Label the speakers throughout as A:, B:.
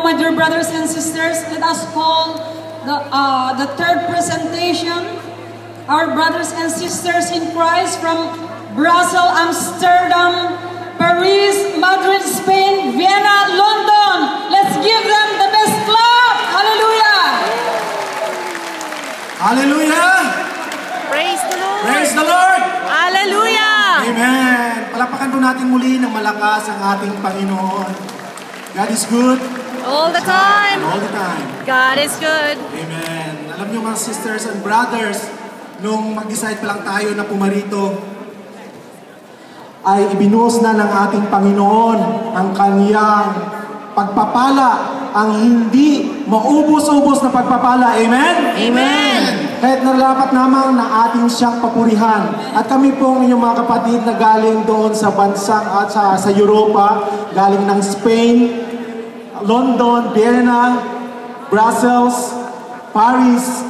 A: my dear brothers and sisters, let us call the third presentation. Our brothers and sisters in Christ from Brussels, Amsterdam, Paris, Madrid, Spain, Vienna, London. Let's give them the best clap. Hallelujah!
B: Hallelujah!
C: Praise the Lord!
B: Praise the Lord!
C: Hallelujah!
B: Amen! Palapakan po natin muli ng malakas ang ating Panginoon. God is good.
C: All the time.
B: All the time.
C: God is good.
B: Amen. Alam niyo mga sisters and brothers, nung mag-decide pa lang tayo na pumarito, ay ibinuhos na ng ating Panginoon ang Kanyang pagpapala, ang hindi maubos-ubos na pagpapala. Amen?
C: Amen!
B: Kahit narapat naman na ating siyang papurihan. At kami pong inyong mga kapatid na galing doon sa bansang at sa Europa, galing ng Spain, London, Vienna, Brussels, Paris,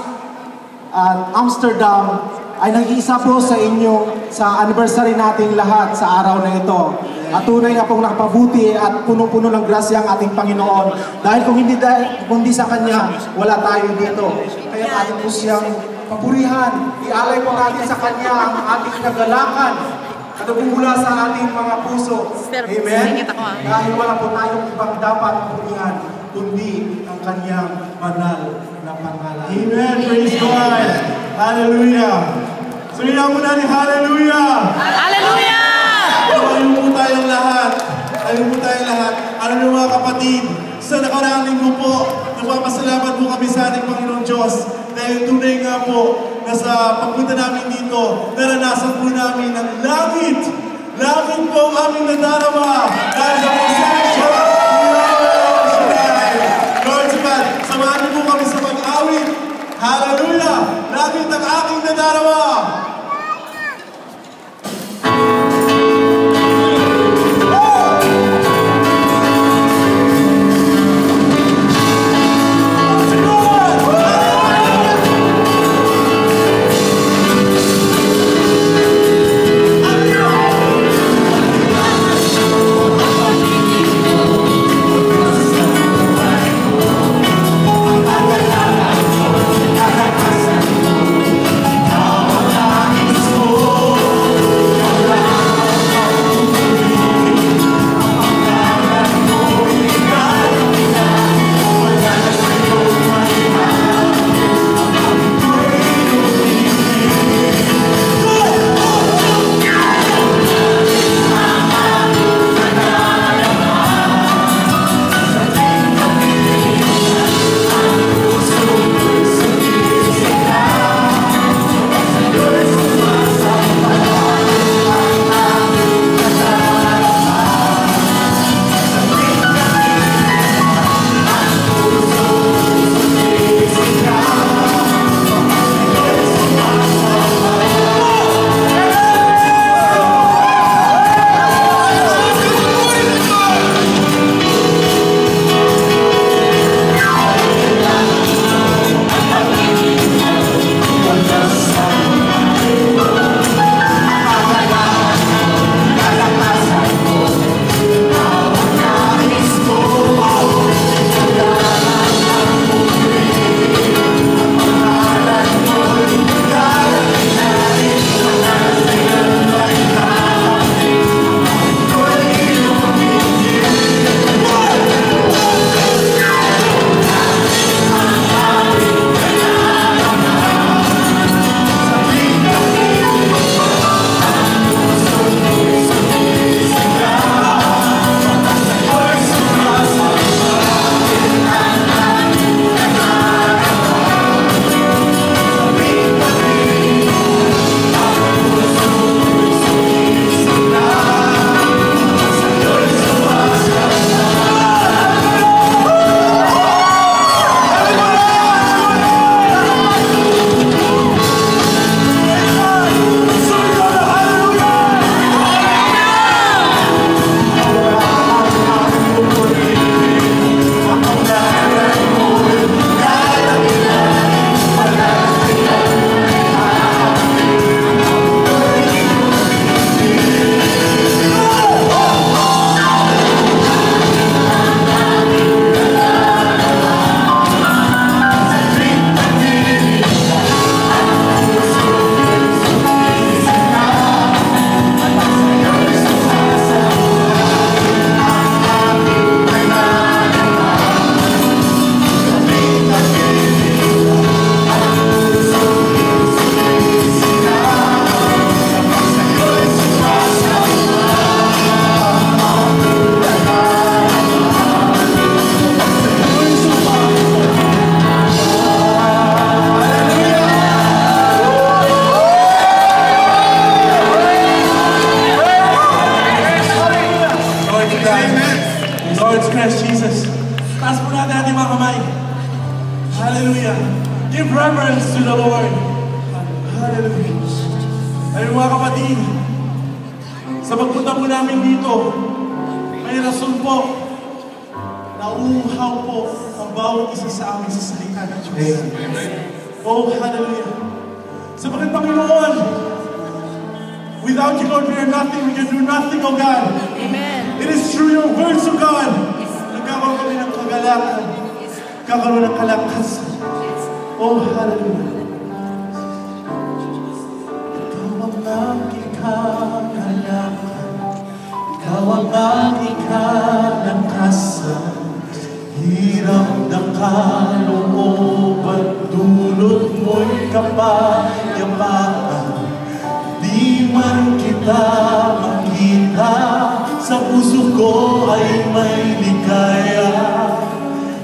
B: at Amsterdam, ay nag-iisa po sa inyo sa anniversary nating lahat sa araw na ito. At tunay nga pong nakapabuti at punong-puno ng grasya ang ating Panginoon. Dahil kung hindi sa Kanya, wala tayo dito. Kaya atin po siyang papurihan. Ialay po natin sa Kanya ang ating kagalakan at mula sa ating mga puso. Amen? Dahil wala po tayong ibang dapat purihan, kundi ang Kanyang banal na pangalan.
D: Amen. Praise God. Hallelujah. Sumilaw mo natin, hallelujah.
C: Hallelujah!
D: Ayun po tayong lahat. Ayun po tayong lahat. Alam niyo mga kapatid, sa nakaraang linggo po, nagpapasalamat po kami sa ating Panginoong Diyos. Dahil tunay nga po, na sa pagpunta namin dito, naranasan po namin ng langit. Langit po ang aming nadarama. Dahil sa presensya, Lord God, samahan niyo po kami sa pag-awit. Hallelujah! Langit ang aking nadarama. Hallelujah. Give reverence to the Lord. Hallelujah. Ayun mga kapatid, sa pagpunta po namin dito, may rason po na uuhaw po ang bawat isa sa amin sa salita ng Diyos. Oh, hallelujah. Sa bakit Panginoon, without you, Lord, we are nothing. We can do nothing, oh God.
C: Amen.
D: It is through your words, oh God. Nagkakaroon kami ng kagalakan. Nagkakaroon ng kalakasan. Oh, hallelujah. Ikaw ang aking kagalakan. Ikaw ang aking kalakasan. Hirap ng kalooban, dulot mo'y kapayapaan. Di man kita makita, sa puso ko ay may ligaya.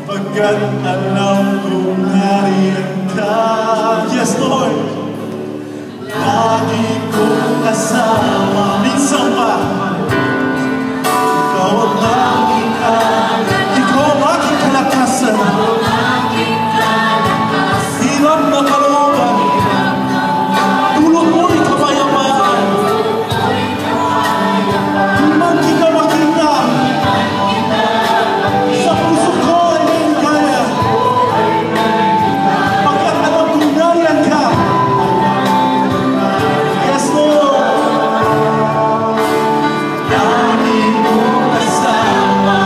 D: Pagkat alam kong nariyan ka. Yes, Lord. Lagi kong kasama. Minsan pa, ikaw ang aking ikaw ang aking kalakasan. Hirap na kalooban, dulot mo'y kapayapaan. Di man kita makita, sa puso ko ay may ligaya. Pagkat alam kong nariyan ka. Yes, Lord. Lagi kong kasama.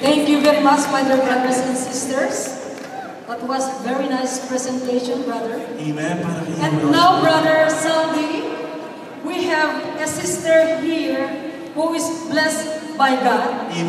A: Thank you very much, my dear brothers and sisters. That was a very nice presentation, brother.
D: Amen.
A: And now, Brother Salvi, we have a sister here who is blessed by God.
D: Amen.